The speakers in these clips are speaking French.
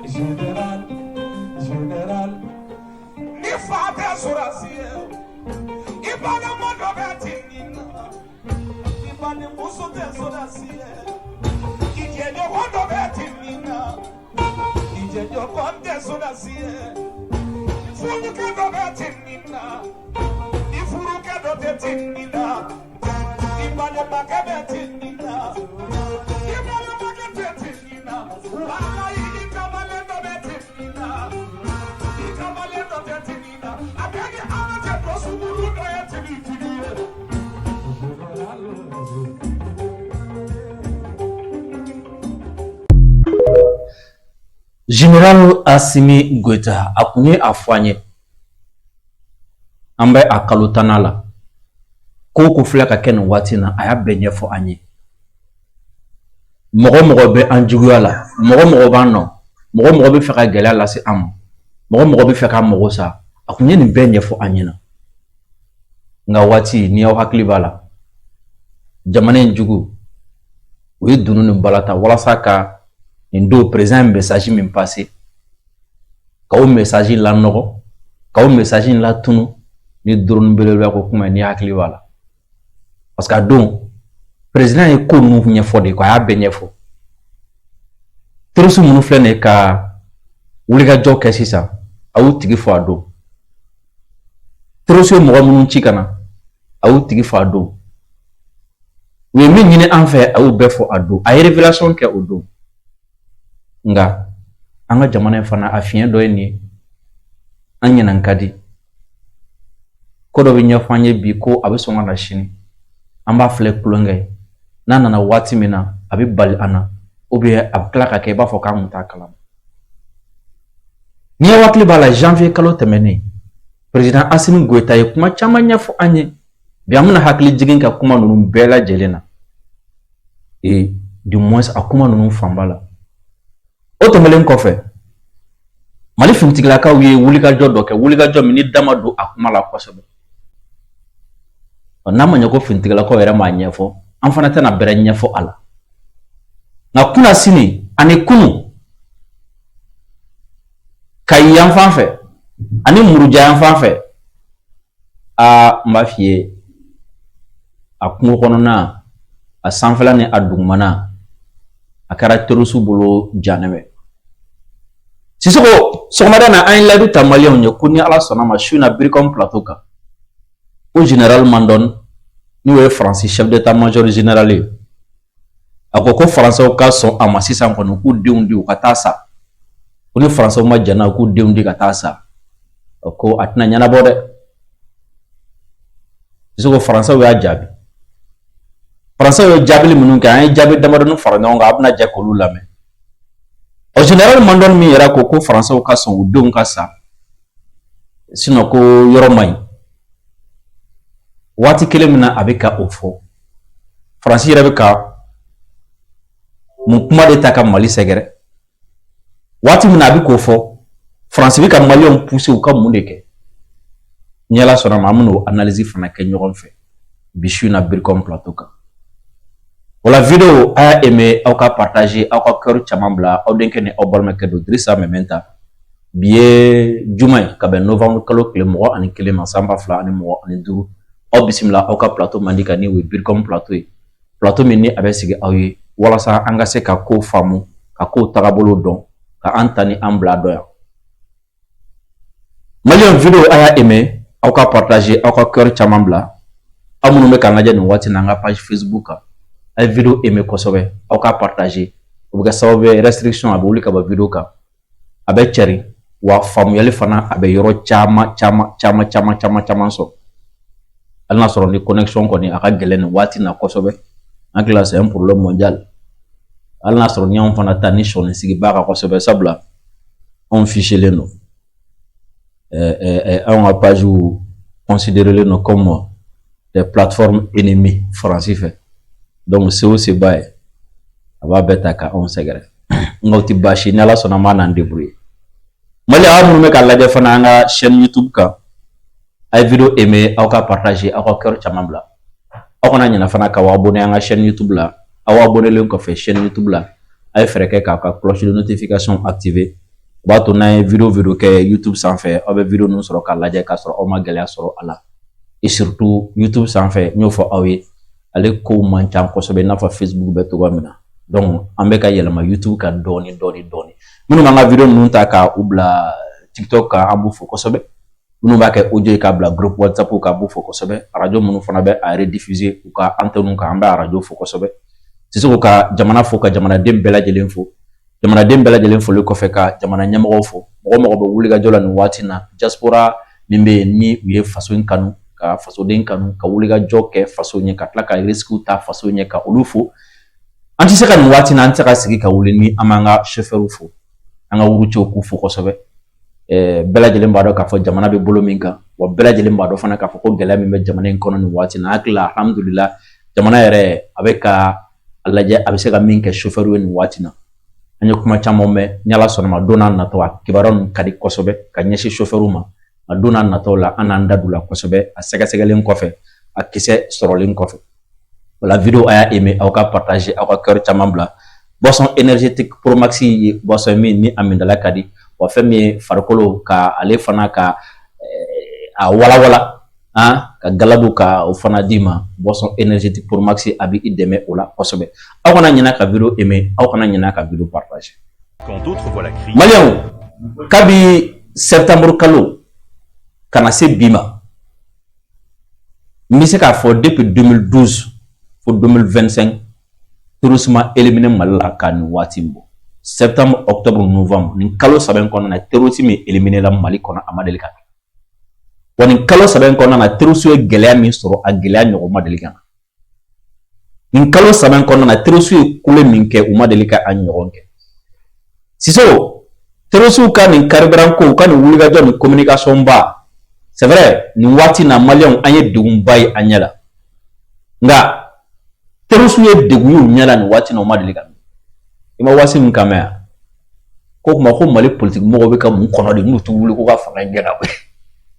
Général, général, ni fate surasiye, ibane modo beti nina, ibane musote surasiye, ijenyo modo beti nina, ijenyo konte surasiye, furuke do beti nina, ifuruke do beti nina, ibane make beti nina, ibane make beti nina, wallahi ikamale do beti nina, ikamale do beti nina, abegi amate prosumuru do yeti nitiye. Général Assimi Goïta a kunye a fanye an bɛ a kalo 10 la ko ko filɛ ka kɛ nin waati na a y'a bɛɛ ɲɛfɔ an ye. Mɔgɔ mɔgɔ bɛ an juguya la, mɔgɔ mɔgɔ b'an nɔ, mɔgɔ mɔgɔ bɛ fɛ ka gɛlɛya lase an ma, mɔgɔ mɔgɔ bɛ fɛ ka mago sa, a kun ye nin bɛɛ ɲɛfɔ an ɲɛna. Nka waati ni aw hakili b'a la, jamana in jugu o ye dunu ni balata walasa ka nin don président message min passé ka o message la nɔgɔ ka o message la tunu ni drone belebeleba ko kuma ni hakili b'a la. Parce que a don président ye ko ninnu ɲɛfɔ de ko a y'a bɛɛ ɲɛfɔ. Terroriste minnu filɛ nin ye ka wulikajɔ kɛ sisan a y'u tigi fɔ a don. Terroriste ye mɔgɔ minnu ci ka na a y'u tigi fɔ a don. U ye min ɲini an fɛ a y'u bɛɛ fɔ a don. A ye révélation kɛ o don. Nga an ka jamana in fana a fiɲɛ dɔ ye nin ye an ɲinan ka di. Ko dɔ bɛ ɲɛfɔ an ye bi ko a bɛ sɔn ka na sini an b'a filɛ kulonkɛ ye. N'a nana waati min na a bɛ bali an na ou bien a bɛ tila ka kɛ i b'a fɔ k'an kun t'a kalama. N'i ye hakili b'a la janvier kalo tɛmɛnen président Assimi Goïta ye kuma caman ɲɛfɔ an ye. Bi an bɛna hakili jigin ka kuma ninnu bɛɛ lajɛlen na. Et du moins a kuma ninnu fanba la. O tɛmɛlen kɔfɛ Mali finitigilakaw ye wulikajɔ dɔ kɛ, wulikajɔ min ni dama don a kuma la kosɛbɛ. N'a ma ɲɛ ko finitigilakaw yɛrɛ m'a ɲɛfɔ an fana tɛna bɛrɛ ɲɛfɔ a la. Nka kunna sini ani kunu Kayi yan fan fɛ ani Muruja yan fan fɛ n b'a f'i ye a kungo kɔnɔna a sanfɛla ni a dugumana a kɛra terroriste bolo janɛmɛ. Sisoko sɔgɔmada na an ye layidu ta maliyɛnw ye ko ni Ala sɔnna ma su in na Biricom plateau kan ko général Mandon n'o ye Faransi chef d'état-major général ye a ko Faransɛw ka sɔn a ma sisan kɔni k'u denw di u ka taa sa. Ko ni Faransɛw ma jɛn n'a ye k'u denw di ka taa sa ko a tɛna ɲɛnabɔ dɛ. Sisoko Faransɛw y'a jaabi. Faransɛw ye jaabili minnu kɛ an ye jaabi damadɔni fara ɲɔgɔn kan a bɛna jɛ k'olu lamɛn. O général Mandon min yɛrɛ ko Faransɛw ka sɔn u denw ka sa sinon ko yɔrɔ man ɲi. Waati kelen min na a bɛ ka o fɔ Faransi yɛrɛ bɛ ka mun kuma de ta ka Mali sɛgɛrɛ. Waati min na a bɛ k'o fɔ Faransi bɛ ka Maliyɛnw pousser u ka mun de kɛ. Ni Ala sɔnna ma an bɛna o analyse fana kɛ ɲɔgɔn fɛ bi su in na Biricom plateau kan. O la vidéo a y'a aimé aw ka partager aw ka cœur caman bila aw denkɛ ni aw balimakɛ don Dirisa Mɛmɛnta. Bi ye juma ye ka bɛn novembre kalo tile 21 ma san 2025. Aw bisimila aw ka plateau mandi ka ni o ye Biricom plateau ye. Plateau min ni a bɛ sigi aw ye walasa an ka se ka ko faamu ka ko tagabolo dɔn ka an ta ni an bila dɔ yan. Maliyɛn vidéo a y'a aimé aw ka partager aw ka cœur caman bila aw minnu bɛ k'an lajɛ nin waati na an ka page Facebook kan. A ye vidéo aimé kosɛbɛ aw ka partager o bɛ kɛ sababu ye restriction a bɛ wuli ka bɔ vidéo kan a bɛ cɛri wa faamuyali fana a bɛ yɔrɔ caman sɔrɔ. Hali n'a sɔrɔ ni connexion kɔni a ka gɛlɛn nin waati na kosɛbɛ an kila c'est un problème mondial. Hali n'a sɔrɔ ni anw fana ta ni sɔni sigiba ka kosɛbɛ sabula anw fichelen don anw ka page considéré non comme des plateformes ennemies Faransi fɛ. Donc c'est aussi bas a b'a bɛɛ ta ka anw sɛgɛrɛ. Nka o tɛ baasi ni Ala sɔnna an b'a n'an débrouiller. Mali aw minnu bɛ ka lajɛ fana an ka chaîne YouTube kan a ye vidéo aimé aw ka partager aw ka cœur caman bila. Aw kana ɲinɛ fana ka abonné an ka chaîne YouTube la. Aw abonné len kɔfɛ chaîne YouTube la a ye fɛrɛ kɛ k'a ka cloche de notification activer ba to na video ke YouTube sanfɛ aw bɛ video nun sɔrɔ ka lajɛ ka sɔrɔ aw ma gɛlɛya sɔrɔ a la et surtout YouTube sanfɛ n y'o fɔ aw ye ale ko man ca kosɛbɛ n'a fɔ Facebook bɛ togoya min na donc an bɛ ka yɛlɛma YouTube kan dɔɔni minnu b'an ka video ninnu ta ka u bila TikTok kan an b'u fo kosɛbɛ minnu b'a kɛ audio k'a bila groupe WhatsApp kan an b'u fo kosɛbɛ radio minnu fana bɛ a rediffuser u ka antenne kan an bɛ radio fo kosɛbɛ Sisoko ka jamana fo ka jamanaden bɛɛ lajɛlen fo jamanaden bɛɛ lajɛlen foli kɔfɛ ka jamana ɲɛmɔgɔw fo mɔgɔ bɛ wuli ka jɔ la nin waati na diaspora min bɛ ni u ye faso in kanu ka fasoden kanu ka wuli ka jɔ kɛ faso ɲɛ ka tila ka risque ta faso ɲɛ ka olu fo an tɛ se ka nin waati na an tɛ se ka sigi ka wuli ni an b'an ka chauffeur fo an ka wurucɛw k'u fo kosɛbɛ bɛɛ lajɛlen b'a dɔn k'a fɔ jamana bɛ bolo min kan wa bɛɛ lajɛlen b'a dɔn fana k'a fɔ ko gɛlɛya min bɛ jamana in kɔnɔ nin waati na hakili la alhamdulillah jamana yɛrɛ a bɛ ka a lajɛ a bɛ se ka min kɛ chauffeur ye nin waati na an ye kuma caman mɛn ni Ala sɔnna ma don n'a nataw a kibaruya ninnu ka di kosɛbɛ ka ɲɛsin chauffeur ma a don n'a nataw la an n'an da d'u la kosɛbɛ a sɛgɛsɛgɛlen kɔfɛ a kisɛ sɔrɔlen kɔfɛ o la video a y'a aimé aw ka partager aw ka cœur caman bila boisson énergétique Pro Max ye boisson min ni a mindala ka di wa fɛn min ye farikolo ka ale fana ka a walawala ka galadu ka o fana di ma boisson énergétique Pro Max a b'i dɛmɛ o la kosɛbɛ aw kana ɲinɛ ka video aimer aw kana ɲinɛ ka video partager Malien kabi septembre kalo kana se bi ma n bɛ se k'a fɔ depuis 2012 fo 2025 terrorisme éliminé Mali la ka nin waati bɔ septembre octobre novembre nin kalo saba in kɔnɔna na terrorisme éliminé la Mali kɔnɔ a ma deli ka kɛ wa nin kalo saba in kɔnɔna na terrorisme ye gɛlɛya min sɔrɔ a gɛlɛya ɲɔgɔn ma deli ka na nin kalo saba in kɔnɔna na terrorisme ye kule min kɛ u ma deli ka a ɲɔgɔn kɛ Siso terrorisme ka nin carburant ko u ka nin wulikajɔ nin communication ba c'est vrai nin waati na Maliens an ye degunba ye an ɲɛ la nka terrorisme ye degun ye u ɲɛ la nin waati na u ma deli ka i ma waati min kan mɛn ko kuma ko Mali politique mɔgɔw bɛ ka mun kɔnɔ de n'u tɛ wuli ko ka fanga in gɛn ka bɔ yen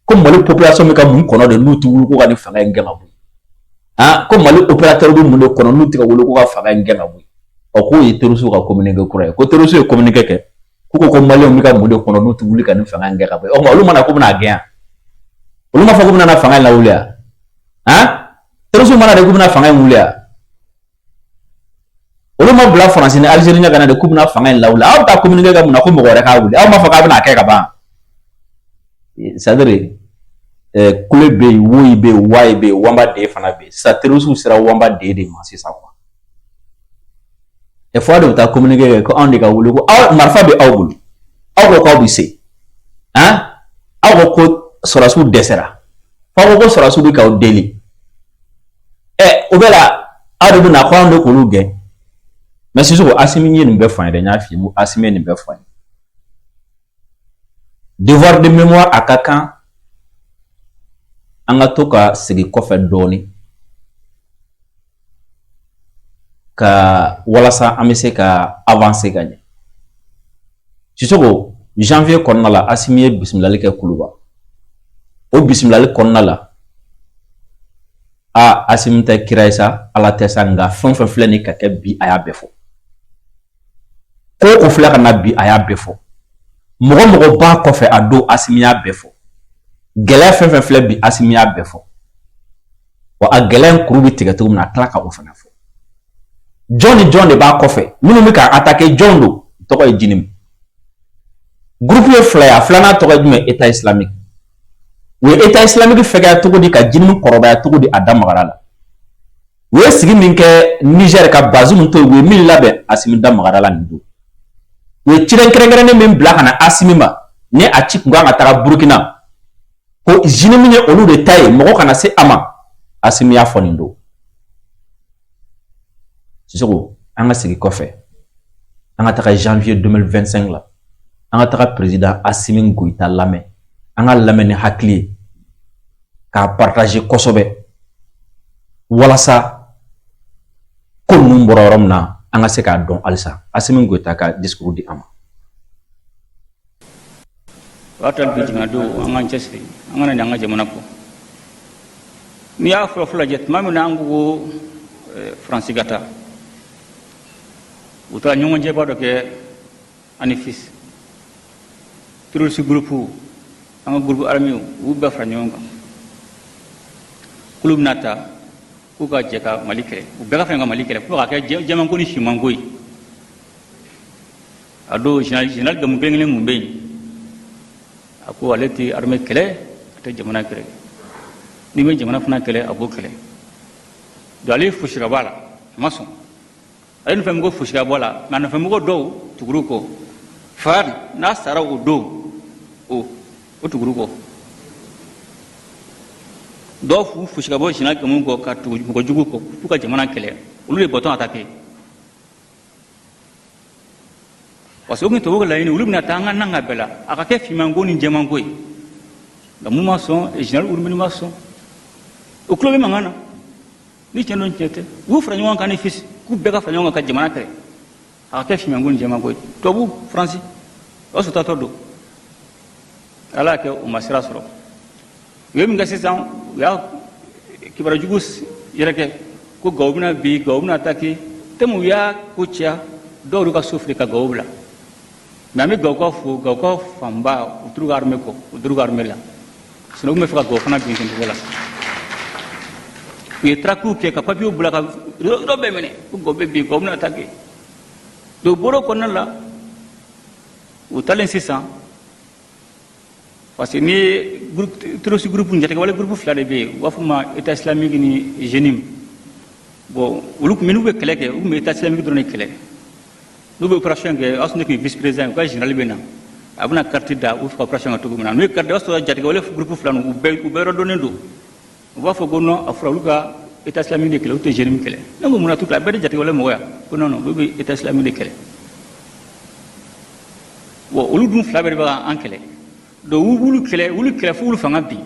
ko Mali population bɛ ka mun kɔnɔ de n'u tɛ wuli ko ka nin fanga in gɛn ka bɔ yen ko Mali opérateur bɛ mun de kɔnɔ n'u tɛ ka wuli ko ka fanga in gɛn ka bɔ yen k'o ye terrorisme ka communiqué kura ye ko terrorisme ye communiqué kɛ ko Maliens bɛ ka mun de kɔnɔ n'u tɛ wuli ka nin fanga in gɛn ka bɔ yen olu mana ko bɛna gɛn olu ma fɔ ko bɛna fanga in lawuli ya terrorisme mana de ko bɛna fanga in wuli ya olu ma bila France ni Algérie ɲagana de ko bɛna fanga in lawuli aw ta communiqué ka mun na ko mɔgɔ wɛrɛ k'a wuli aw ma fɔ k'a bɛna kɛ ka ban c'est à dire kule bɛ yen woyi bɛ yen wayi bɛ yen wanba de fana bɛ yen sisan terrorisme sera wanba de ma sisan quoi et fois de bɛ taa communiqué kɛ ko anw de ka wuli ko aw marifa bɛ aw bolo aw ko k'aw bɛ se aw ko sɔrɔsiw dɛsɛra f'aw ko sɔrɔsiw bɛ k'aw deli o bɛ la aw de bɛ na ko anw de k'olu gɛn mais Sisoko Assimi ye nin bɛɛ fɔ an ye dɛ n y'a f'i ye Assimi ye nin bɛɛ fɔ an ye devoir de mémoire a ka kan an ka to ka segin kɔfɛ dɔɔni ka walasa an bɛ se ka avancer ka ɲɛ Sisoko janvier kɔnɔna la Assimi ye bisimilali kɛ Kuluba o bisimilali kɔnɔna la Assimi tɛ kira ye sa Ala tɛ sa nka fɛn fɛn filɛ nin ka kɛ bi a y'a bɛɛ fɔ ko filɛ ka na bi a y'a bɛɛ fɔ mɔgɔ b'a kɔfɛ a don Assimi y'a bɛɛ fɔ gɛlɛya fɛn fɛn filɛ bi Assimi y'a bɛɛ fɔ wa a gɛlɛya in kuru bɛ tigɛ cogo min na a tila ka o fana fɔ jɔn ni jɔn de b'a kɔfɛ minnu bɛ ka attaquer jɔn don tɔgɔ ye Jinim groupe ye fila ye a filanan tɔgɔ ye jumɛn État islamique u ye État islamique fɛgɛya cogo di ka Jinim kɔrɔbaya cogo di a da magara la u ye sigi min kɛ Niger ka Bazoum to u ye min labɛn Assimi da magara la nin don u ye cilen kɛrɛnkɛrɛnnen min bila ka na Assimi ma ni a ci kun kan ka taga Burkina ko Jinim ye olu de ta ye mɔgɔ kana se a ma Assimi y'a fɔ nin don Sisoko an ka sigi kɔfɛ an ka taga janvier 2025 la an ka taga président Assimi Goïta lamɛn an ka lamɛn ni hakili ye k'a partager kosɛbɛ walasa ko ninnu bɔra yɔrɔ min na an ka se k'a dɔn halisa Assimi Goïta ka discours di an ma. Watal bi jinga do an ka cɛsiri an kana an ka jamana kɔ n'i y'a fɔlɔ fɔlɔ jɛ tuma min na an ko Faransi ka taa u taara ɲɔgɔn jɛba dɔ kɛ ani fils terroriste groupe an groupe armé u bɛɛ fara ɲɔgɔn kan k'olu bɛna ta k'u ka jɛ ka Mali kɛlɛ u bɛɛ ka fɛn ka Mali kɛlɛ fo ka kɛ jɛmanko ni simanko ye a don général Gamu kelen mun bɛ yen a ko ale tɛ armée kɛlɛ a tɛ jamana kɛlɛ ni bɛ jamana fana kɛlɛ a b'o kɛlɛ donc ale fosi ka bɔ a la a ma sɔn ale ni fɛn ko fosi ka bɔ a la mais a nɔfɛ mɔgɔ dɔw tugura kɔ Fari n'a sara o don o tugura kɔ dɔw fu fosi ka bɔ général Gamu kɔ ka tugu mɔgɔ jugu kɔ f'u ka jamana kɛlɛ olu de bɔtɔ attaquer parce que o tun tubabu ka laɲini olu bɛna taa an ka nan ka bɛɛ la a ka kɛ fimanko ni jɛmanko ye nka mun ma sɔn général Urumini ma sɔn o tulo bɛ mankan na ni tiɲɛ don tiɲɛ tɛ u y'u fara ɲɔgɔn kan ni fisi k'u bɛɛ ka fara ɲɔgɔn kan ka jamana kɛlɛ a ka kɛ fimanko ni jɛmanko ye tubabu Faransi o y'a sɔrɔ tatɔ don ala y'a kɛ u ma sira sɔrɔ u ye min kɛ sisan u y'a kibaruya jugu yɛrɛ kɛ ko Gawo bɛna bin Gawo bɛna attaquer tellement u y'a ko caya dɔw y'olu ka so fili ka Gawo bila mais an bɛ Gawo ka fo Gawo ka fanba u t'u ka armée kɔ u t'u ka armée la sinon u tun bɛ fɛ ka Gawo fana bin ten cogo la u ye traquew kɛ ka papiers bila ka yɔrɔ bɛɛ minɛ ko Gawo bɛ bin Gawo bɛna attaquer donc u bɔra o kɔnɔna la u taalen sisan parce que ni ye terroriste groupe jatigɛwale groupe fila de bɛ yen u b'a fɔ ma état islamique ni JENIM bon olu tun n'u bɛ kɛlɛ kɛ u tun bɛ état islamique dɔrɔn de kɛlɛ n'u bɛ opération kɛ aw sɔnna k'i vice président u ka général bɛ na a bɛna carte da u fɛ ka opération kɛ cogo min na n'u ye carte da o y'a sɔrɔ jatigɛwale groupe fila ninnu u bɛɛ yɔrɔ dɔnnen don u b'a fɔ ko non a fɔra olu ka état islamique de kɛlɛ olu tɛ JENIM kɛlɛ ne ko mun na tout a bɛɛ de jatigɛwale mɔgɔ ya ko non olu bɛ état islamique de kɛlɛ bon olu dun fila bɛɛ de bɛ an kɛlɛ donc wulu kɛlɛ fo wulu fanga bin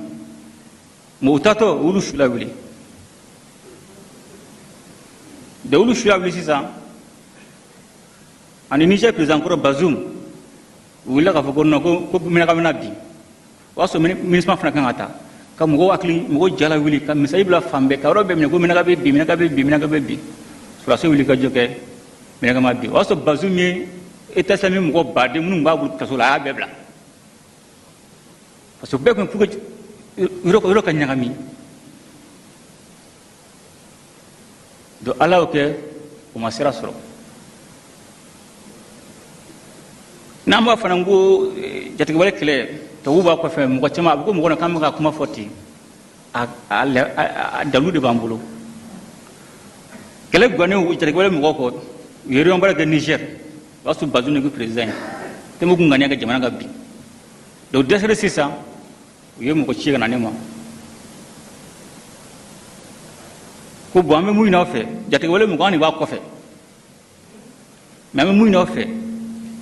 mais u taatɔ wulu su la wuli de wulu su la wuli sisan ani Niger président kɔrɔ Bazoum u wulila k'a fɔ ko non ko Minaka bɛna bin o y'a sɔrɔ MINUSMA fana kan ka taa ka mɔgɔw jala wuli ka misali bila fan bɛɛ ka yɔrɔ bɛɛ minɛ ko Minaka bɛ bin Minaka bɛ bin Minaka bɛ bin sɔrɔdasi wuli ka jɔ kɛ Minaka ma bin o y'a sɔrɔ Bazoum ye état islamique mɔgɔ baden minnu b'a bolo kaso la a y'a bɛɛ bila parce que bɛɛ tun pour que yɔrɔ ka ɲagami donc ala y'o kɛ o ma sira sɔrɔ n'an b'a fana ko jatigɛwale kɛlɛ tubabuw b'a kɔfɛ mɔgɔ caman a bɛ ko mɔgɔ na k'an bɛ ka kuma fɔ ten a dalu de b'an bolo kɛlɛ gannen jatigɛwale mɔgɔw kɔ u ye réunion baara kɛ Niger o y'a sɔrɔ Bazoum de ko président ye tellement ko ŋaniya ka jamana ka bin donc dɛsɛra sisan u ye mɔgɔ ci ka na ne ma ko bon an bɛ mun ɲini aw fɛ jatigɛwale mɔgɔ an de b'a kɔfɛ mais an bɛ mun ɲini aw fɛ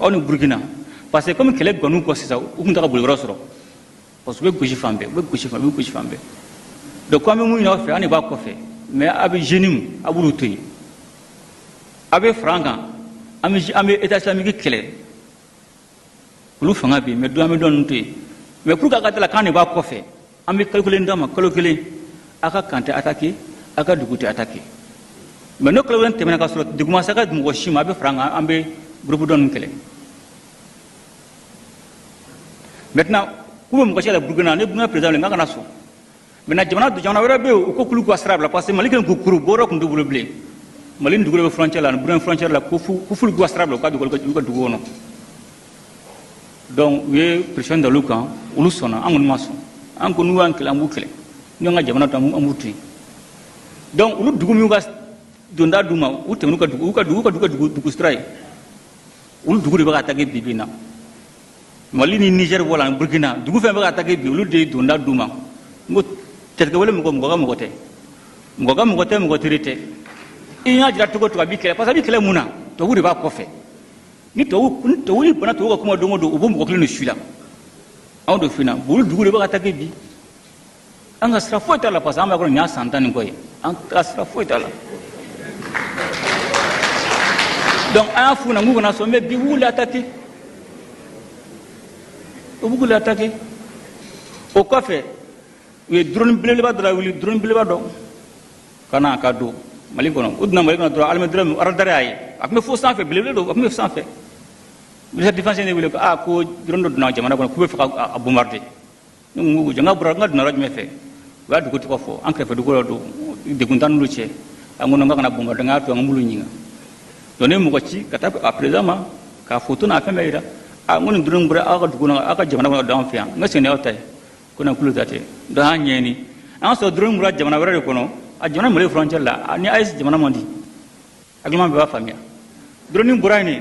aw ni Burkina parce que comme kɛlɛ gann'u kɔ sisan u tun tɛ ka boliyɔrɔ sɔrɔ parce que u bɛ gosi fan bɛɛ donc ko an bɛ mun ɲini aw fɛ an de b'a kɔfɛ mais a bɛ JENIM a b'olu to yen a bɛ fara an kan an bɛ état islamique kɛlɛ olu fanga bɛ yen mais don an bɛ dɔ ninnu to yen mais pour que a ka dala k'an de b'a kɔfɛ an bɛ kalo kelen d'a ma kalo kelen a ka kan tɛ attaquer a ka dugu tɛ attaquer mais n'o kalo kelen tɛmɛna k'a sɔrɔ dugu ma se ka mɔgɔ si ma a bɛ fara an kan an bɛ groupe dɔ ninnu kɛlɛ maintenant k'u bɛ mɔgɔ si la Burkina ne Burkina président n ka kana sɔn maintenant jamana wɛrɛ bɛ yen u ko k'olu ka sira bila parce que Mali kelen k'u kuru bɔyɔrɔ tun t'u bolo bilen Mali ni dugu dɔ bɛ frontière la ani Burkina frontière la ko f'olu ka sira bila u ka dugu kɔnɔ donc u ye pression da olu kan olu sɔnna an kɔni ma sɔn an ko n'u y'an kɛlɛ an b'u kɛlɛ n'u y'an ka jamana to an b'u to yen donc olu dugu min y'u ka donda d'u ma u tɛmɛn'u ka dugu sira ye olu dugu de bɛ ka attaquer bi bi in na Mali ni Niger wala ni Burkina dugu fɛn bɛ ka attaquer bi olu de ye donda d'u ma n ko jatigɛwale mɔgɔ ka mɔgɔ tɛ mɔgɔ tere tɛ i y'a jira cogo o cogo a b'i kɛlɛ parce que a b'i kɛlɛ mun na tubabu de b'a kɔfɛ ni tubabu ni bana tubabu ka kuma don o don u b'o mɔgɔ kelen de su la anw de fina olu dugu de bɛ ka attaquer bi an ka sira foyi t'a la parce que an b'a kɔrɔ nin y'a san 10 ni kɔ ye an ka sira foyi t'a la donc an y'a f'u na k'u kana sɔn mais bi u b'u attaquer o kɔfɛ u ye drone belebeleba dɔ lawuli drone belebeleba dɔ ka na ka don Mali kɔnɔ u donna Mali kɔnɔ dɔrɔn radar y'a ye a tun bɛ fo sanfɛ belebele don a tun bɛ sanfɛ ministre de défense ne wele ko ko drone do na jamana ko be fa a bombarder ngu janga bura nga dina rajme fe wa du ko to fo ankre fe du ko do de guntan lu che angono nga kana bombarder nga to ngulu nyinga to ne mu ko ci kata a président ma ka photo na fa meira angono drone bura aka du ko aka jamana ko da fa nga sene otay ko na kulu tate da nyeni an so drone bura jamana wara ko no a jamana mele frontière la ni ais jamana mandi agma be ba famia drone bura ni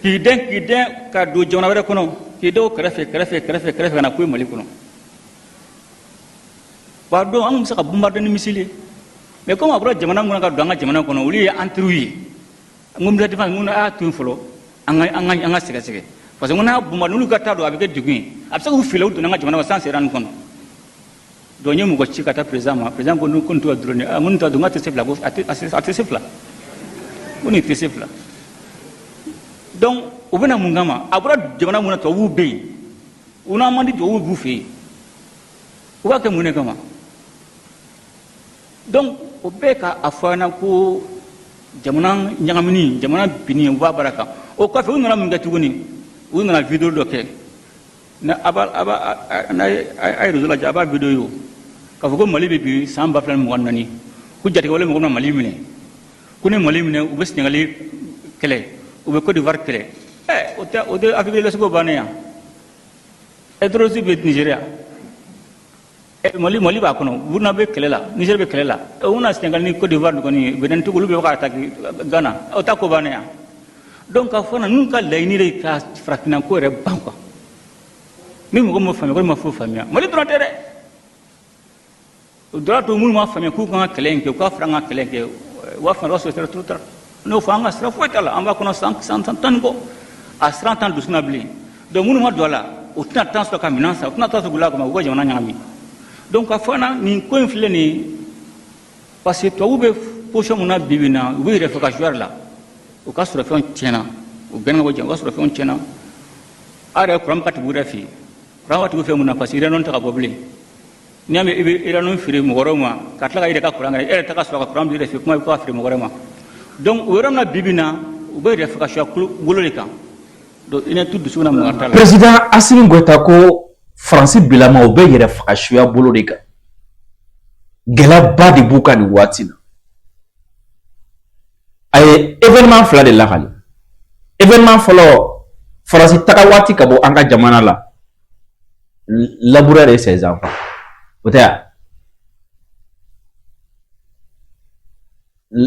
ki den ka do jamana wara ko no ki do krefe kana kuy mali ko no ba do am sa ka bombarder ni misile mais comme abra jamana ngona ka do nga jamana ko no uli antruyi ngum da defan ngona tun folo anga sege parce que ngona bombarder lu gata do abike dugun absa ko filo do nga jamana sans ran ko do nyemu ko ci kata président ko no kon to drone ngun to do nga te sefla ko ate sefla oni te sefla donc o bena mungama abura jamana muna to wu be una mandi to wu bu fe o ba ke mune kama donc o be ka afana ko jamana nyagamini jamana bini wa baraka o ka fe una munga tuguni una video do ke na aba na ay rezula jaba video yo ka ko mali bi samba plan mo wannani ku jati wala mo mali mine ku ne mali mine o be singali kele o be ko di var kele o de Afrique de l'Ouest ko banaya edrosi be Nigeria mali ba kono burna be kelela Nigeria be kelela una Sénégal ni Côte d'Ivoire ko ni benen tugulu be ka attaque Ghana o ta ko banaya donc afana nun ka layni re ka frakina ko re banko ni mo fami ko mo fo famia mali droit tere droit to mul ma fami ku ka kelenke ko franga kelenke wa fa roso tere tout no fanga sra fo tala amba kono 100 tan ko a 30 ans dusna bli donc munu ma dola o tna temps to kaminansa o tna temps gula ko ma go jona nyami donc afana ni ko infle ni parce que to ube posho muna bibina ube re faka jouer la o ka sura fion tiena o benga go janga sura fion tiena are ko ram kat bura fi rawati go fe muna parce que non ta gobli nyame ibe ira non fire mo goroma katla ga ida ka kuranga ere ta ka sura ko ram bi re fi kuma ko fire mo goroma donc o ram na bibina ube re faka jouer gololika président Assimi Goïta ko France bilama o be yɛrɛ faga suya bolo de kan gɛlɛyaba de b'u kan nin waati na a ye événement fila de lakali événement fɔlɔ France taga waati ka bɔ an ka jamana la laboureur et ses enfants o tɛ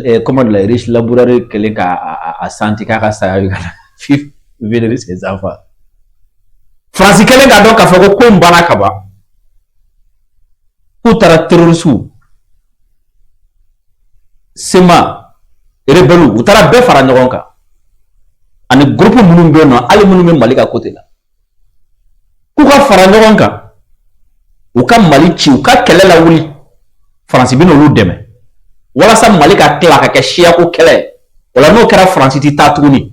ya comment les riches laboureur kelen ka santi k'a ka saya bɛ ka na vénérer ses enfants. France kelen ka dɔn k'a fɔ ko n banna ka ban k'u taara terroriste sema rebelle u taara bɛɛ fara ɲɔgɔn kan ani groupe minnu bɛ yen nɔ hali minnu bɛ Mali ka côté la k'u ka fara ɲɔgɔn kan u ka Mali ci u ka kɛlɛ la wuli France bɛ n'olu dɛmɛ walasa Mali ka tila ka kɛ siyako kɛlɛ o la n'o kɛra France ti taa tuguni.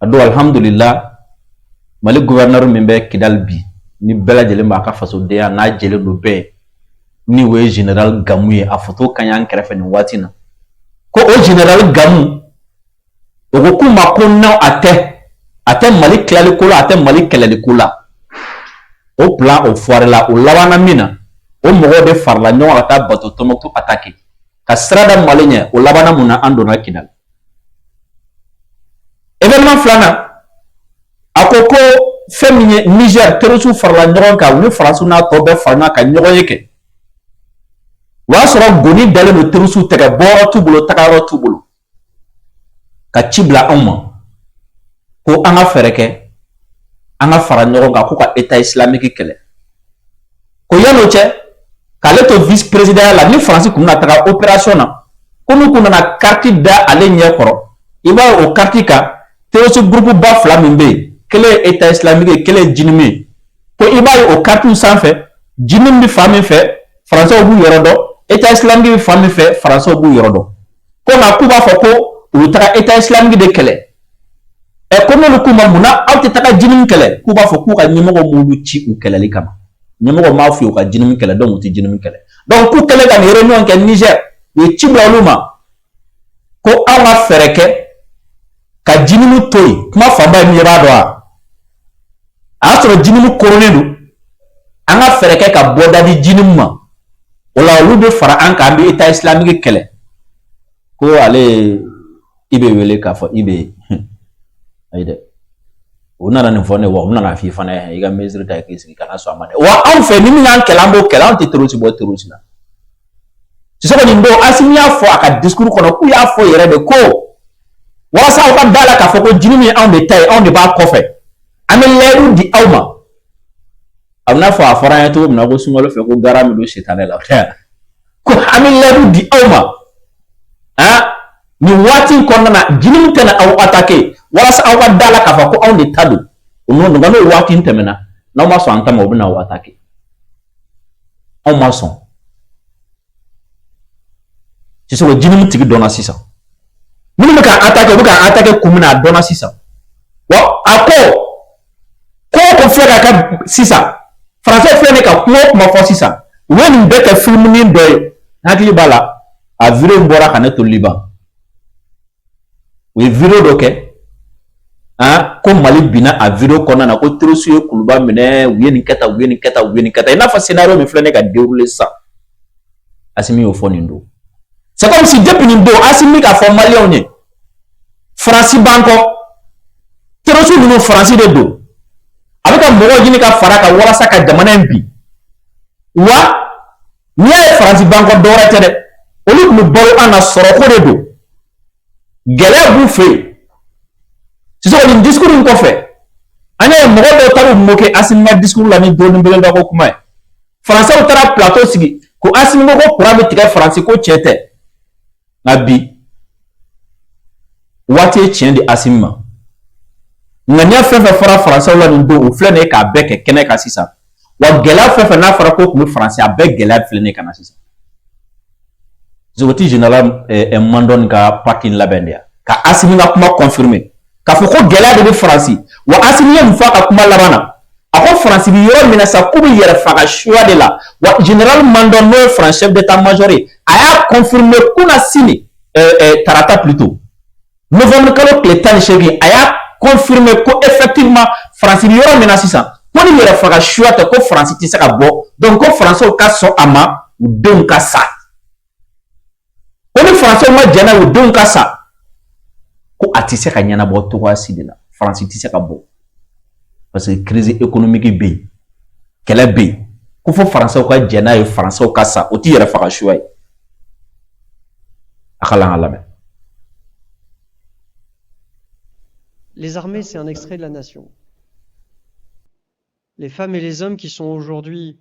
Ado alhamdulillah Mali gouverneur min bɛ Kidal bi ni bɛɛ lajɛlen b'a ka fasodenya n'a jɛlen do bɛɛ ni o ye général Gamu ye a photo ka ɲi an kɛrɛfɛ nin waati na ko o général Gamu o ko k'u ma ko n'aw a tɛ Mali tilali ko la a tɛ Mali kɛlɛli ko la o plan o foire la o labanna min na o mɔgɔw de farala ɲɔgɔn ka taa bateau Tombouctou attaquer ka sira da Mali ɲɛ o labanna mun na an donna Kidal. Événement flana a ko ko fɛn min ye Niger terroriste farala ɲɔgɔn kan u ni France n'a tɔ bɛɛ fara ɲɔgɔn kan ɲɔgɔn ye kɛ o y'a sɔrɔ goni dalen do terroriste tɛgɛ bɔyɔrɔ t'u bolo tagayɔrɔ t'u bolo ka ci bila anw ma ko an ka fɛɛrɛ kɛ an ka fara ɲɔgɔn kan ko ka état islamique kɛlɛ ko yan'o cɛ k'ale to vice président la ni France kun bɛna taga opération na ko n'u kun nana carte da ale ɲɛ kɔrɔ i b'a ye o carte kan terroriste groupe ba fila min bɛ yen kelen ye état islamique kelen ye jinimi ye ko i b'a ye o carte sanfɛ jinimi bɛ fan min fɛ français b'u yɔrɔ dɔn état islamique bɛ fan min fɛ français b'u yɔrɔ dɔn ko nka k'u b'a fɔ ko u bɛ taga état islamique de kɛlɛ ko n'olu k'u ma munna aw tɛ taga jinimi kɛlɛ k'u b'a fɔ k'u ka ɲɛmɔgɔ m'olu ci u kɛlɛli kama ɲɛmɔgɔ m'a fɔ u ka jinimi kɛlɛ donc u tɛ jinimi kɛlɛ donc k'u kɛlen ka nin réunion kɛ Niger u ye ci bila olu ma ko anw ka fɛɛrɛ kɛ ka jinimu toyi kuma famba mi ba do a so jinimu koronelu anga fereke ka boda di jinimu ma wala olu be fara an ka bi état islamique kele ko ale ibe wele ka fo ibe ayde ona na fone wa ona na fi fana iga mesure ta kesi kana so amane wa an fe ni nan kelambo kelam te terusi bo terusi na ci so ni ndo asimi ya fo aka discours kono ku ya fo yere de ko wa sa ka dala ka fo ko jinimi an de tay an de ba ko fe amel leru di awma amna fo afara ya to na go sungolo fe ko garami do shetane la ko amel leru di awma ha ni wati ko na jinimi tana aw attaquer wala sa aw dala ka fo ko an de tadu no ngano wati ntemena na ma so antama obina wa attaquer on ma son ci so jinimi tigi dona sisa mini me ka attaquer kumina dona sisa wa ako ko fera ka sisa français fera ka ko ma fo sisa woni be ka film ni doy hakili bala a vire mbora kana to liban we vire doke ko mali bina a vire kona na ko trosu kuluba mine weni kata ina fa scénario mi flene ka dérouler ça asimi au fond ndo c'est comme si depuis ndo asimi ka fo mali onye France banko trosu no France de do abika mogo jini ka faraka wala saka jamana mbi wa ni ay France banko dora tede olu mu bolo ana soro ko de do gele bu fe ci so ni discours ko fe anya mogo do taru moke asimi discours la ni do ni bele ko kuma français o tara plateau sigi ko asimi ko kurabe tika France ko chete nabi wati tien de asima ngania fefe fara français la ni do o flene ka beke kene ka sisa wa gela fefe na fara ko kuma français abe gela flene ka na sisa zoti général mandon ka parking labendia ka asimi na kuma confirmer ka fo ko gela de français wa asimi yem fa ka kuma labana ako français bi yoro mina sa kubi yere fa ka choix de la wa général mandon no français chef d'état-major aya confirmer kuna sini tarata plutôt novembre kalo kletan chegi aya confirmer ko effectivement français bi yoro mina sisa ko ni yere fa ka choix te ko français ti saka bo donc ko français o ka so ama ou donc ka sa ko ni français ma jana ou donc ka sa ko atise ka nyana bo to wa sidina français ti saka bo parce que crise économique be kela be ko fo français ko jana e français ko sa o ti yere fa ka choix akala alame. Les armées, c'est un extrait de la nation. Les femmes et les hommes qui sont aujourd'hui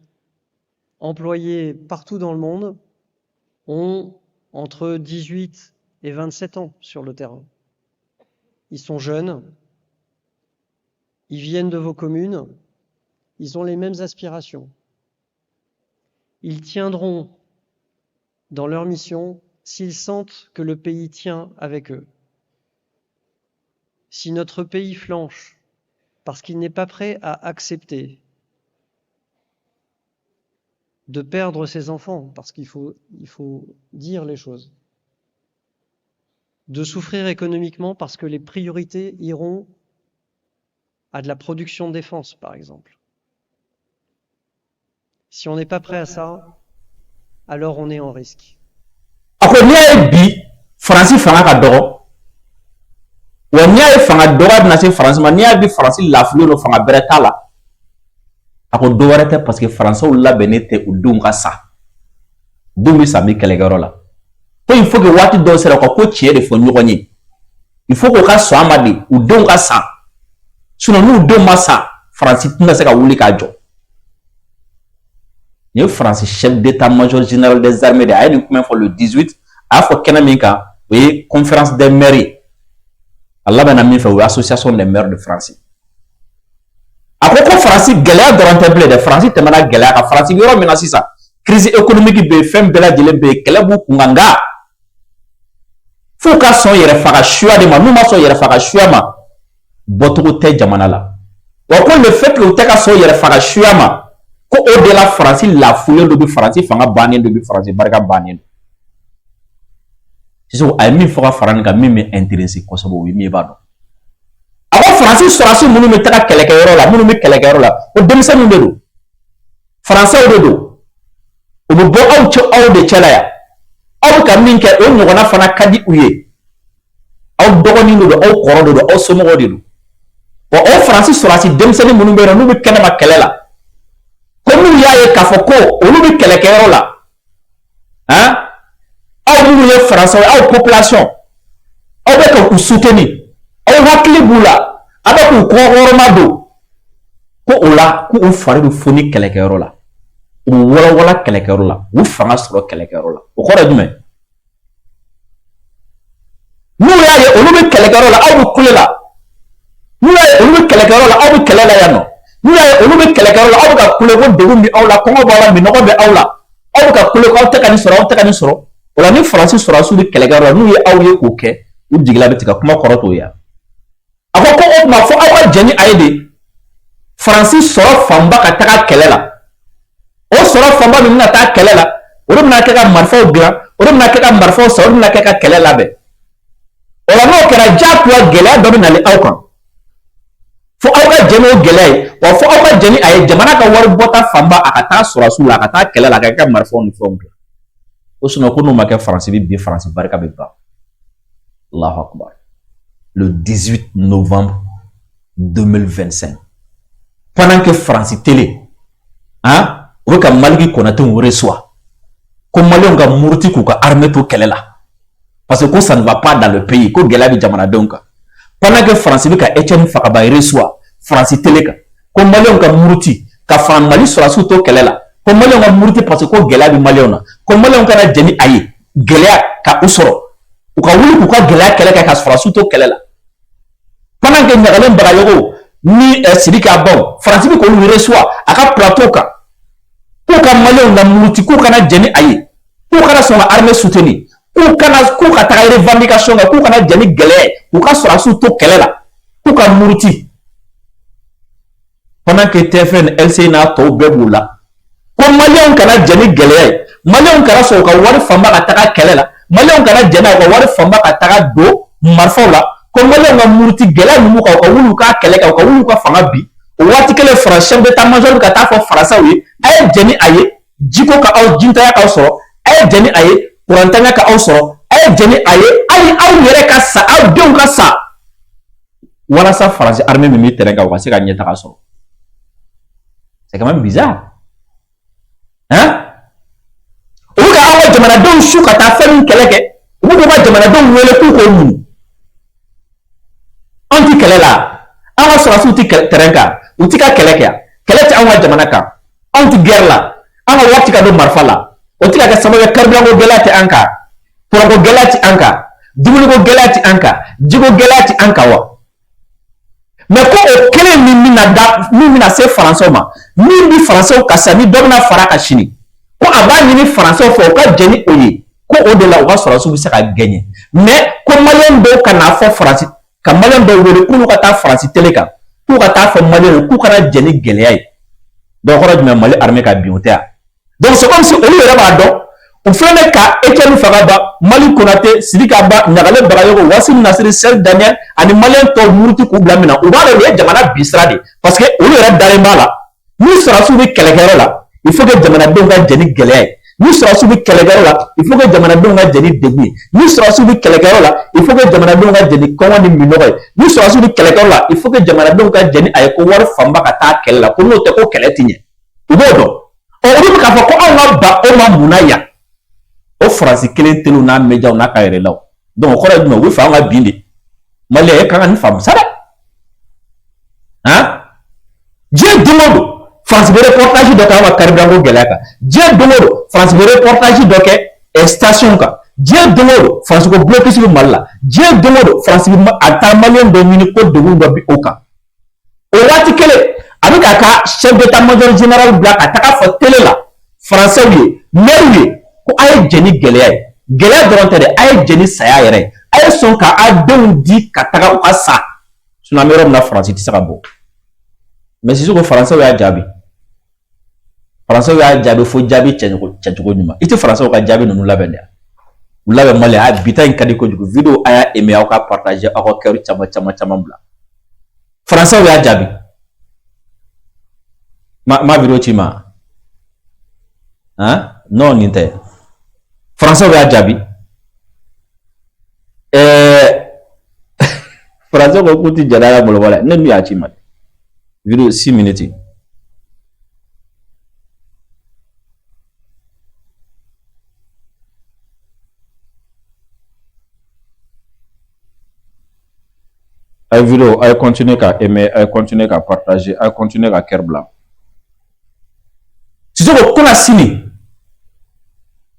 employés partout dans le monde ont entre 18 et 27 ans sur le terrain. Ils sont jeunes, ils viennent de vos communes, ils ont les mêmes aspirations. Ils tiendront dans leur mission s'ils sentent que le pays tient avec eux. Si notre pays flanche parce qu'il n'est pas prêt à accepter de perdre ses enfants, parce qu'il faut dire les choses, de souffrir économiquement parce que les priorités iront à de la production de défense, par exemple. Si on n'est pas prêt à ça, alors on est en risque. Ako niya bi France fanga ka dogo wa niya fanga dogo na se France ma niya bi France la fulu no fanga bereta la ako do warete parce que France ou la benete ou dum ka sa dum sa mi kele garola to il faut que wati do sera ko tie de fo nyogoni il faut que ka so amadi ou dum ka sa suno nu dum ma sa France tuna se ka wuli ka jo ni France chef d'état-major général des armées de Haïti comme le 18 a fait kenamika oui conférence des maires Allah ben ami fait association des maires de France après ko France galère dans temple de France temana galère ka France yoro menasi ça crise économique be fem bela dile be kelebu kunganga faut ka son yere faka choix de ma nous ma son yere faka choix ma boto te jamana la wa ko le fait que te ka son yere faka choix ma ko o de la France la foule de France fanga banen de France barka banen so ay mi foka faranga mi me intéressé ko so bo mi ba do Francis Sorasi minnu bɛ taga kɛlɛkɛyɔrɔ la minnu bɛ kɛlɛkɛyɔrɔ la o denmisɛnninw de don Français de don u bɛ bɔ aw de cɛla yan aw bɛ ka min kɛ o ɲɔgɔnna fana ka di u ye aw dɔgɔnin de don aw kɔrɔ de don aw somɔgɔw de don wa o Francis Sorasi denmisɛnnin minnu bɛ yen n'u bɛ kɛnɛma kɛlɛ la ko n'u y'a ye k'a fɔ ko olu bɛ kɛlɛkɛyɔrɔ la aw minnu ye Français aw population aw bɛ ka u soutenir aw hakili b'u la aw bɛ k'u kɔkɔrɔma don ko o la ko u fari bɛ foni kɛlɛkɛyɔrɔ la u wɔlɔwɔla kɛlɛkɛyɔrɔ la u fanga sɔrɔ kɛlɛkɛyɔrɔ la o kɔrɔ ye jumɛn n'u y'a ye olu bɛ kɛlɛkɛyɔrɔ la aw bɛ kule la n'u y'a ye olu bɛ kɛlɛkɛyɔrɔ la aw bɛ kɛlɛ la yan nɔ n'u y'a ye olu bɛ kɛlɛkɛyɔrɔ la aw bɛ ka kule ko degun bɛ aw la kɔngɔ b'aw la minɔgɔ bɛ aw la aw bɛ ka kule ko aw tɛ ka nin sɔrɔ aw tɛ ka nin sɔrɔ o la ni Francis Sorasi bɛ kɛlɛkɛyɔrɔ la n'u ye aw ye k'o kɛ u jigila bɛ tigɛ kuma kɔrɔ t'o ye a ko ko o tuma fɔ aw ka jɛn ni a ye de Francis sɔrɔ fanba ka taga kɛlɛ la o sɔrɔ fanba min bɛna taa kɛlɛ la o de bɛna kɛ ka marifaw dilan o de bɛna kɛ ka marifaw san o de bɛna kɛ ka kɛlɛ labɛn o la n'o kɛra diyagoya gɛlɛya dɔ bɛ nali aw kan fo aw ka jɛn n'o gɛlɛya ye wa fo aw ka jɛn ni a ye jamana ka wari bɔta fanba a ka taa Sorasiw la a ka taa kɛlɛ la a ka kɛ ka marifaw ni fɛnw dilan o sinon ko n'o ma kɛ Faransi bi Faransi barika bɛ ban Allahu Akbar le 18 novembre 2025 pendant que France Télé o ka Maliki Konaté reçoit ko Maliens ka muruti k'u ka armée to kɛlɛ la parce que ça ne va pas dans le pays ko gɛlɛya bɛ jamanadenw kan pendant que France bɛ ka Etienne Fakaba reçoit France Télé kan ko Maliens ka muruti ka fara Mali Sorasiw to kɛlɛ la ko Maliens ka muruti parce que ko gɛlɛya bɛ Maliens na ko Maliens kana jɛn ni a ye gɛlɛya ka u sɔrɔ u ka wuli k'u ka gɛlɛya kɛlɛ kɛ ka Sorasiw to kɛlɛ la pendant que Ɲagalen Bagayogo ni Sidiki Abaw France bɛ k'olu reçoit a ka plateau kan k'u ka Maliens na muruti k'u kana jɛn ni a ye k'u kana sɔn ka armée soutenir k'u ka taga revendication kan k'u kana jɛn ni gɛlɛya ye k'u ka Sorasiw to kɛlɛ la k'u ka muruti pendant que TFN LCI n'a tɔw bɛɛ b'u la ko Maliens kana jɛn ni gɛlɛya ye Maliens kana sɔn ka wari fanba ka taga kɛlɛ la Maliens kana jɛn n'a ka wari fanba ka taga don marifaw la ko Maliens ka muruti gɛlɛya ninnu kan u ka wuli ka kɛlɛ kɛ u ka wuli ka fanga bi o waati kelen France chef d'état-major ka taa fɔ Faransaw ye a ye jɛn ni a ye jiko ka aw jintanya k'aw sɔrɔ a ye jɛn ni a ye kurantanya ka aw sɔrɔ a ye jɛn ni a ye hali aw yɛrɛ ka sa aw denw ka sa walasa France armée min bɛ terrain kan u ka se ka ɲɛtaga sɔrɔ c'est quand même bizarre u bɛ ka aw ka jamanadenw su ka taa fɛn min kɛlɛ kɛ u bɛ ka jamanadenw wele k'u k'o ɲini an ti kɛlɛ la an ka Sorasiw ti terrain kan u ti ka kɛlɛ kɛ kɛlɛ tɛ anw ka jamana kan anw ti guerre la an ka wari ti ka don marifa la o ti ka kɛ sababu ye karibilanko gɛlɛya tɛ an kan kuranko gɛlɛya tɛ an kan dumuniko gɛlɛya tɛ an kan jiko gɛlɛya tɛ an kan wa mais ko o kelen min bɛna se Faransaw ma min bi Faransaw kasa ni dɔ bɛna fara ka sini ko a b'a ɲini Faransaw fɛ u ka jɛn ni o ye ko o de la u ka Sorasiw bɛ se ka gagner mais ko Maliens dɔw ka n'a fɔ Faransi ka Maliens dɔw wele k'olu ka taa France Télé kan k'u ka taa fɔ Maliens k'u kana jɛn ni gɛlɛya ye donc kɔrɔ jumɛn Mali armée ka bin o tɛ yan donc c'est comme si olu yɛrɛ b'a dɔn u filɛ ne ka Etienne Fakaba Mali Konaté Sidiki Aba Ɲagalen Bagayogo Wasim Nasiri Sel Daniel ani Maliens tɔw muruti k'u bila min na u b'a dɔn nin ye jamana bisira de parce que olu yɛrɛ dalen b'a la ni Sorasiw bɛ kɛlɛkɛyɔrɔ la il faut que jamanadenw ka jɛn ni gɛlɛya ye ni Sorasiw bɛ kɛlɛkɛyɔrɔ la il faut que jamanadenw ka jɛn ni degun ye ni Sorasiw bɛ kɛlɛkɛyɔrɔ la il faut que jamanadenw ka jɛn ni kɔngɔ ni minɔgɔ ye ni Sorasiw bɛ kɛlɛkɛyɔrɔ la il faut que jamanadenw ka jɛn ni a ye ko wari fanba ka taa kɛlɛ la ko n'o tɛ ko kɛlɛ ti ɲɛ u b'o dɔn olu bɛ k'a fɔ ko anw ka ba o ma munna yan o Faransi kelen teliw n'a médiaw n'a ka yɛrɛ la donc o kɔrɔ ye jumɛn u bɛ fɛ an ka bin de Maliens e kan ka nin faamu sa dɛ diɲɛ don o don France bɛ reportage dɔ kɛ an ka karibilanko gɛlɛya kan diɲɛ don o don France bɛ reportage dɔ kɛ station kan diɲɛ don o don France ko blocus bɛ Mali la diɲɛ don o don France bɛ a taa Maliens dɔ ɲini ko degun dɔ bi o kan o waati kelen a bɛ k'a ka chef d'état-major général bila ka taga fɔ télé la Français ye maire ye ko a ye jɛn ni gɛlɛya ye gɛlɛya dɔrɔn tɛ dɛ a ye jɛn ni saya yɛrɛ ye a ye sɔn ka a denw di ka taga u ka sa sinon an bɛ yɔrɔ min na France tɛ se ka bɔ mais sisan ko Français y'a jaabi Français y'a jaabi fo jaabi cɛcogo ɲuman i tɛ Français ka jaabi ninnu labɛn dɛ u labɛn Mali a bita in ka di kojugu video a y'a aimé aw ka partager aw ka cœur caman bila Français y'a jaabi. Ma vidéo tima. Hein? Non, n'était. Français y'a jaabi. Français ko kuti jadala bolo wala. Ne mi a tima. Vidéo 6 minutes. Ay vidéo, ay continuer qu'à aimer, ay continuer qu'à partager, ay continuer qu'à cœur blanc. Si vous connaissez Sini,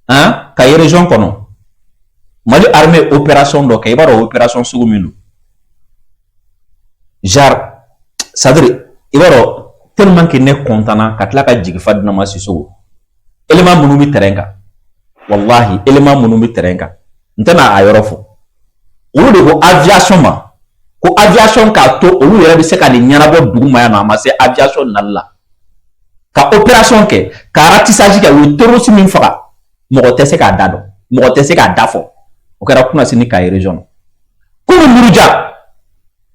hein, qu'à région kono, Mali armée opération donc, il y a opération Souguminu. Genre, ça veut dire, il y a tellement qu'il n'est content, qu'à la ka jigfa de nama siso. Élément monomi terenga. Wallahi, élément monomi terenga. N'tena ayorofo. Ou de aviation ma. Ko aviation ka to olu yɛrɛ bɛ se ka nin ɲɛnabɔ dugu ma yan nɔ a ma se aviation nali la ka opération kɛ ka ratissage kɛ u ye terroriste min faga mɔgɔ tɛ se k'a da dɔn mɔgɔ tɛ se k'a da fɔ o kɛra Kunasini Kayi région na komi Muruja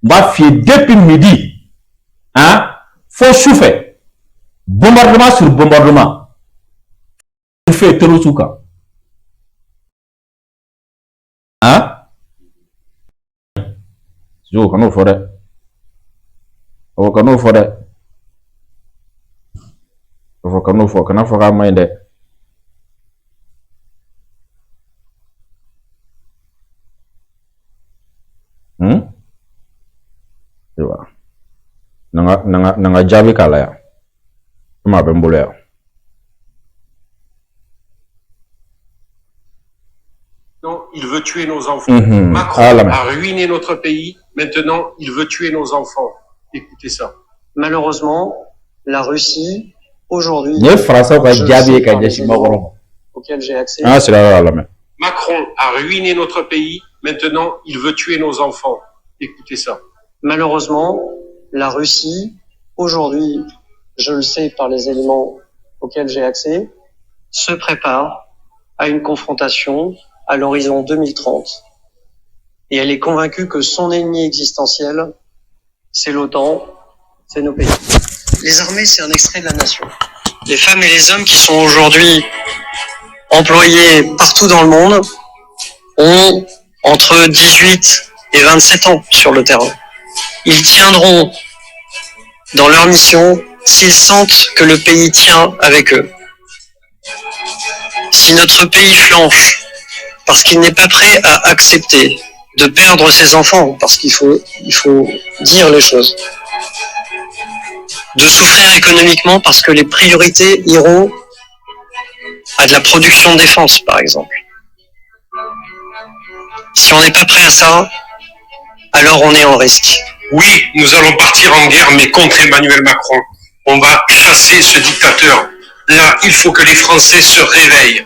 n b'a f'i ye depuis midi hein fo sufɛ bombardement sur bombardement fɛ terroriste kan hein yo kanu fɔ dɛ o kanu fɔ dɛ o fɔ kanu fɔ kana fɔ k'a maɲi dɛ ayiwa nanga jaabi k'a la yan komi a bɛ n bolo yan. Il veut tuer nos enfants. Macron a ruiné notre pays. Maintenant, il veut tuer nos enfants. Écoutez ça. Malheureusement, la Russie, aujourd'hui, auquel j'ai accès. Macron a ruiné notre pays. Maintenant, il veut tuer nos enfants. Écoutez ça. Malheureusement, la Russie, aujourd'hui, je le sais par les éléments auxquels j'ai accès, se prépare à une confrontation à l'horizon 2030. Et elle est convaincue que son ennemi existentiel, c'est l'OTAN, c'est nos pays. Les armées, c'est un extrait de la nation. Les femmes et les hommes qui sont aujourd'hui employés partout dans le monde ont entre 18 et 27 ans sur le terrain. Ils tiendront dans leur mission s'ils sentent que le pays tient avec eux. Si notre pays flanche, parce qu'il n'est pas prêt à accepter de perdre ses enfants, parce qu'il faut dire les choses, de souffrir économiquement parce que les priorités iront à de la production de défense, par exemple. Si on n'est pas prêt à ça, alors on est en risque. Oui, nous allons partir en guerre, mais contre Emmanuel Macron. On va chasser ce dictateur. Là, il faut que les Français se réveillent.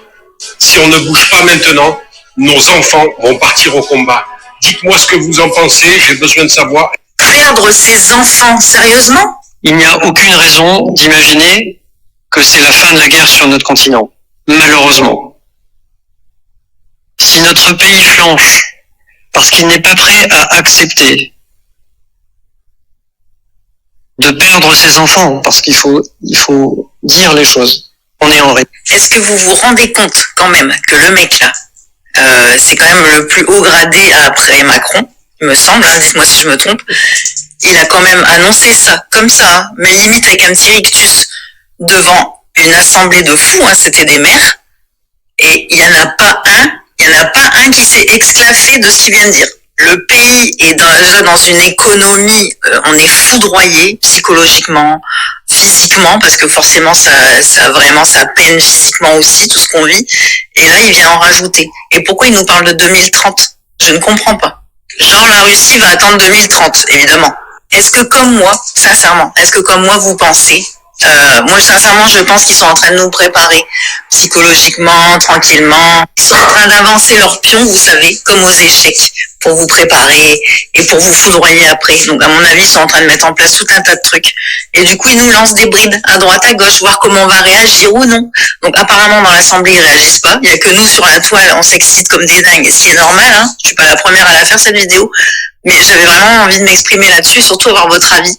Si on ne bouge pas maintenant, nos enfants vont partir au combat. Dites-moi ce que vous en pensez, j'ai besoin de savoir. Perdre ses enfants, sérieusement? Il n'y a aucune raison d'imaginer que c'est la fin de la guerre sur notre continent, malheureusement. Si notre pays flanche, parce qu'il n'est pas prêt à accepter de perdre ses enfants, parce qu'il faut dire les choses, on est en risque. Est-ce que vous vous rendez compte quand même que le mec là, c'est quand même le plus haut gradé après Macron, il me semble, hein, dites-moi si je me trompe, il a quand même annoncé ça, comme ça, hein, mais limite avec un petit rictus devant une assemblée de fous, hein, c'était des maires, et il n'y en a pas un qui s'est exclaffé de ce qu'il vient de dire. Le pays est déjà dans une économie, on est foudroyé psychologiquement, physiquement, parce que forcément ça peine physiquement aussi, tout ce qu'on vit. Et là, il vient en rajouter. Et pourquoi il nous parle de 2030? Je ne comprends pas. Genre, la Russie va attendre 2030, évidemment. Est-ce que comme moi, sincèrement, vous pensez, moi, sincèrement, je pense qu'ils sont en train de nous préparer psychologiquement, tranquillement. Ils sont en train d'avancer leurs pions, vous savez, comme aux échecs, pour vous préparer et pour vous foudroyer après. Donc, à mon avis, ils sont en train de mettre en place tout un tas de trucs. Et du coup, ils nous lancent des brides à droite, à gauche, voir comment on va réagir ou non. Donc, apparemment, dans l'Assemblée, ils réagissent pas. Il y a que nous, sur la toile, on s'excite comme des dingues. Ce qui est normal, hein. Je suis pas la première à la faire, cette vidéo. Mais j'avais vraiment envie de m'exprimer là-dessus, surtout avoir votre avis.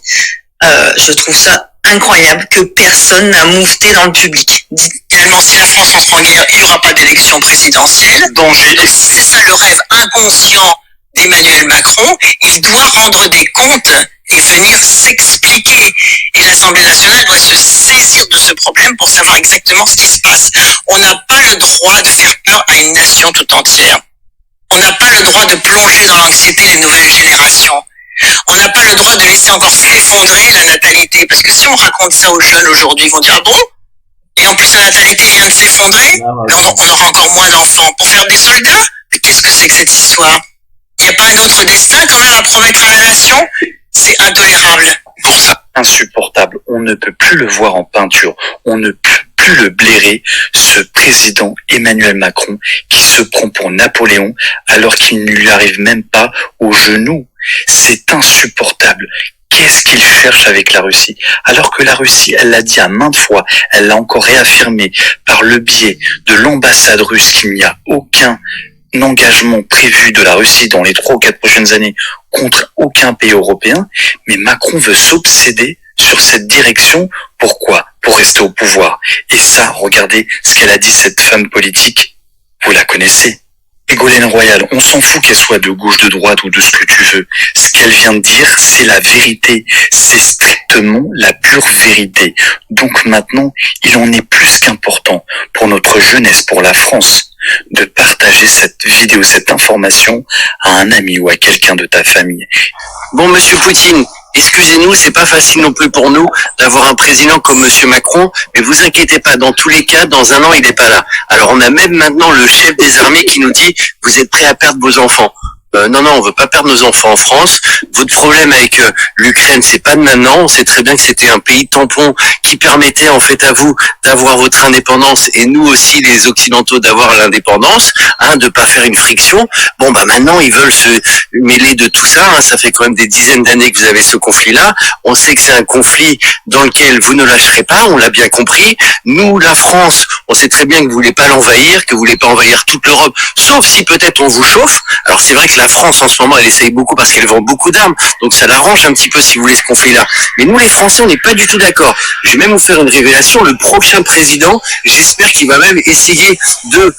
Je trouve ça incroyable que personne n'a moufté dans le public. Finalement, si la France entre en guerre, il n'y aura pas d'élection présidentielle. Danger. Si c'est ça le rêve inconscient d'Emmanuel Macron, il doit rendre des comptes et venir s'expliquer. Et l'Assemblée nationale doit se saisir de ce problème pour savoir exactement ce qui se passe. On n'a pas le droit de faire peur à une nation tout entière. On n'a pas le droit de plonger dans l'anxiété les nouvelles générations. On n'a pas le droit de laisser encore s'effondrer la natalité. Parce que si on raconte ça aux jeunes aujourd'hui, ils vont dire, ah bon? Et en plus, la natalité vient de s'effondrer, on aura encore moins d'enfants. Pour faire des soldats? Mais qu'est-ce que c'est que cette histoire? Il n'y a pas un autre destin quand même à promettre à la nation? C'est intolérable. Pour ça, insupportable. On ne peut plus le voir en peinture. On ne peut plus le blairer, ce président Emmanuel Macron qui se prend pour Napoléon alors qu'il ne lui arrive même pas aux genoux. C'est insupportable. Qu'est-ce qu'il cherche avec la Russie? Alors que la Russie, elle l'a dit à maintes fois, elle l'a encore réaffirmé par le biais de l'ambassade russe qu'il n'y a aucun engagement prévu de la Russie dans les 3 ou 4 prochaines années contre aucun pays européen, mais Macron veut s'obséder sur cette direction. Pourquoi? Pour rester au pouvoir. Et ça, regardez ce qu'elle a dit, cette femme politique. Vous la connaissez. Ségolène Royal, on s'en fout qu'elle soit de gauche, de droite ou de ce que tu veux. Ce qu'elle vient de dire, c'est la vérité. C'est strictement la pure vérité. Donc maintenant, il en est plus qu'important pour notre jeunesse, pour la France, de partager cette vidéo, cette information à un ami ou à quelqu'un de ta famille. Bon, monsieur Poutine, excusez-nous, c'est pas facile non plus pour nous d'avoir un président comme monsieur Macron, mais vous inquiétez pas, dans tous les cas, dans un an, il n'est pas là. Alors on a même maintenant le chef des armées qui nous dit, vous êtes prêts à perdre vos enfants. Non, on veut pas perdre nos enfants en France. Votre problème avec l'Ukraine, c'est pas de maintenant. On sait très bien que c'était un pays tampon qui permettait en fait à vous d'avoir votre indépendance et nous aussi les Occidentaux d'avoir l'indépendance, de pas faire une friction. Bon, maintenant ils veulent se mêler de tout ça. Ça fait quand même des dizaines d'années que vous avez ce conflit-là. On sait que c'est un conflit dans lequel vous ne lâcherez pas. On l'a bien compris. Nous, la France, on sait très bien que vous voulez pas l'envahir, que vous voulez pas envahir toute l'Europe, sauf si peut-être on vous chauffe. Alors c'est vrai que la France en ce moment elle essaye beaucoup parce qu'elle vend beaucoup d'armes, donc ça l'arrange un petit peu si vous voulez ce conflit-là. Mais nous les Français on n'est pas du tout d'accord. Je vais même vous faire une révélation, le prochain président, j'espère qu'il va même essayer de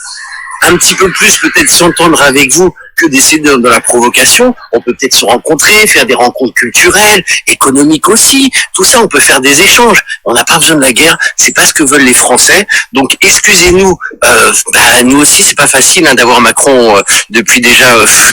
un petit peu plus peut-être s'entendre avec vous que d'essayer de la provocation. On peut peut-être se rencontrer, faire des rencontres culturelles, économiques aussi. Tout ça, on peut faire des échanges. On n'a pas besoin de la guerre. C'est pas ce que veulent les Français. Donc, excusez-nous. Nous aussi, c'est pas facile d'avoir Macron depuis déjà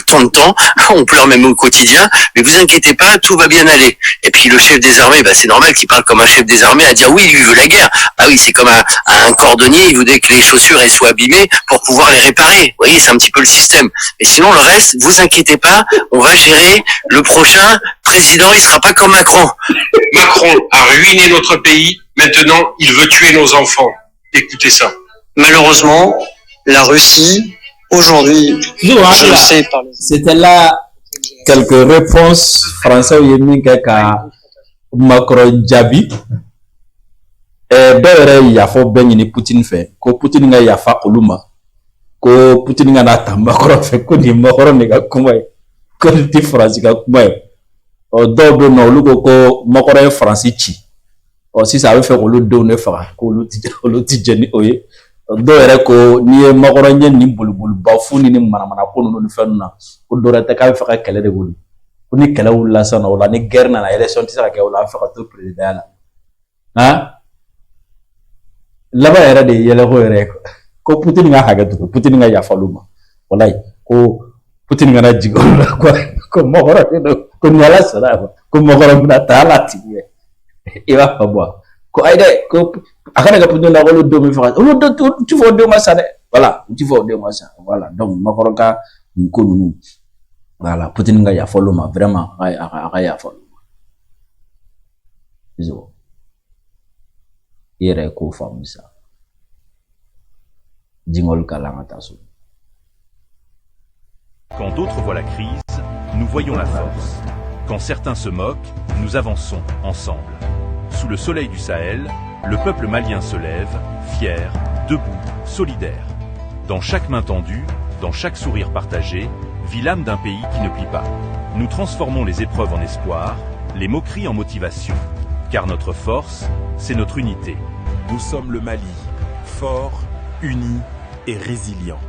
tant de temps. On pleure même au quotidien. Mais vous inquiétez pas, tout va bien aller. Et puis le chef des armées, c'est normal qu'il parle comme un chef des armées à dire oui, lui il veut la guerre. Ah oui, c'est comme un cordonnier. Il voudrait que les chaussures elles soient abîmées pour pouvoir les réparer. Vous voyez, c'est un petit peu le système. Et sinon, le reste, vous inquiétez pas, on va gérer. Le prochain président, il sera pas comme Macron. Macron a ruiné notre pays. Maintenant, il veut tuer nos enfants. Écoutez ça. Malheureusement, la Russie, aujourd'hui, je le sais par les... C'était là quelques réponses françaises au Yémen à Macron Djabi. D'ailleurs, il y a fort bien une Poutine fait. Que Poutine a fait Oluma. Ko Poutine nga nata Macron fait ko ni Macron ne ga kuma ko ti France ga kuma o do do no lu ko Macron France ci o si ça veut faire le do ne fa ko lu ti jeni oye do ere ko ni Macron nyen ni bulbul ba fu ni mana ko no fe na ko do rete ka fa kele de bulu ko ni kele wala sana wala ni guerre na élection ti sa ka wala fa to président la ba era de yele ko ere ko Putin nga haga to Putin nga ya faluma wallahi ko Putin nga na jigo ko mogora ko nyala sara ko mogora na tala tiwe iwa pabwa ko aide ko akana ga Putin na ko lo do mi fa lo do tu fo do masane voilà tu fo do masa voilà donc mogora ka ko nu voilà Putin nga ya faluma vraiment aga ya faluma izo yere ko famisa Quand d'autres voient la crise, nous voyons la force. Quand certains se moquent, nous avançons ensemble. Sous le soleil du Sahel, le peuple malien se lève, fier, debout, solidaire. Dans chaque main tendue, dans chaque sourire partagé, vit l'âme d'un pays qui ne plie pas. nous transformons les épreuves en espoir, les moqueries en motivation. Car notre force, c'est notre unité. Nous sommes le Mali, fort, uni et résilient.